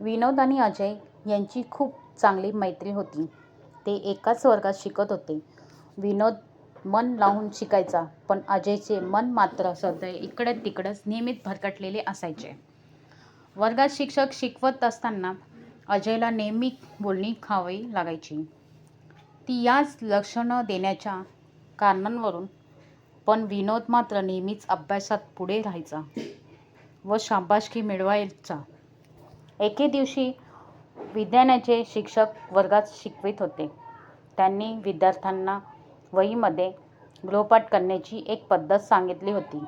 विनोद आणि अजय यांची खूप चांगली मैत्री होती. ते एकाच वर्गात शिकत होते. विनोद मन लावून शिकायचा, पण अजयचे मन मात्र सदैव इकडं-तिकडंच नेहमीच भरकटलेले असायचे. वर्गात शिक्षक शिकवत असताना अजयला नेहमी बोलणी खावी लागायची. ती याच लक्ष न देण्याच्या कारणांवरून. पण विनोद मात्र नेहमीच अभ्यासात पुढे राहायचा व शाबासकी मिळवायचा. एके दिवशी विज्ञानाचे शिक्षक वर्गात शिकवित होते. त्यांनी विद्यार्थ्यांना वहीमध्ये गृहपाठ करण्याची एक पद्धत सांगितली होती.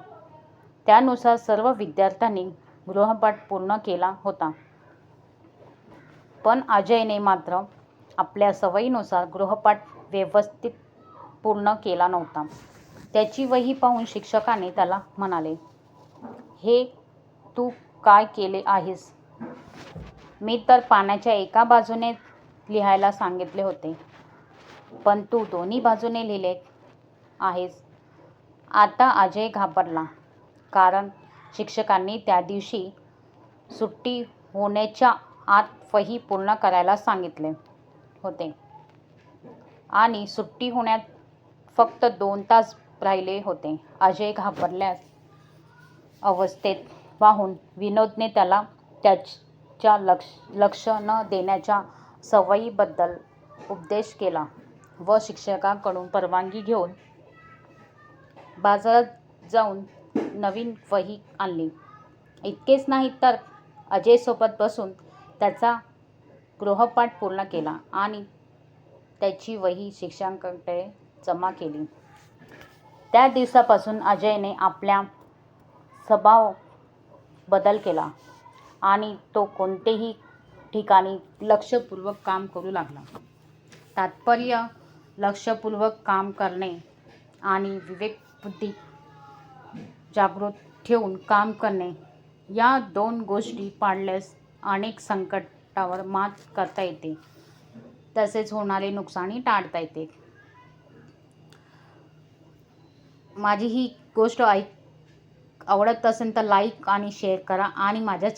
त्यानुसार सर्व विद्यार्थ्यांनी गृहपाठ पूर्ण केला होता. पण अजयने मात्र आपल्या सवयीनुसार गृहपाठ व्यवस्थित पूर्ण केला नव्हता. त्याची वही पाहून शिक्षकाने त्याला म्हणाले, "हे तू काय केले आहेस? मी तर पानाच्या एका बाजूने लिहायला सांगितले होते, पण तू दोन्ही बाजूने लिहिले आहेस." आता अजय घाबरला, कारण शिक्षकांनी त्या दिवशी सुट्टी होण्याच्या आत वही पूर्ण करायला सांगितले होते आणि सुट्टी होण्यास फक्त 2 तास राहिले होते. अजय घाबरलेल्या अवस्थेत पाहून विनोदने त्याला त्याच्या लक्ष न देण्याच्या सवयीबद्दल उपदेश केला व शिक्षकांकडून परवानगी घेऊन बाजारात जाऊन नवीन वही आणली. इतकेच नाही तर अजयसोबत बसून त्याचा गृहपाठ पूर्ण केला आणि त्याची वही शिक्षकांकडे जमा केली. त्या दिवसापासून अजयने आपला स्वभाव बदल केला आणि तो कोणत्याही ठिकाणी लक्षपूर्वक काम करू लागला. तात्पर्य लक्षपूर्वक काम करणे आणि विवेकबुद्धी जागृत ठेवून काम करणे, या 2 गोष्टी पाळल्यास अनेक संकटांवर मात करता येते, तसेच होणारे नुकसानही टाळता येते. माझी ही गोष्ट आवडत असेल तर लाईक आणि शेअर करा आणि माझ्या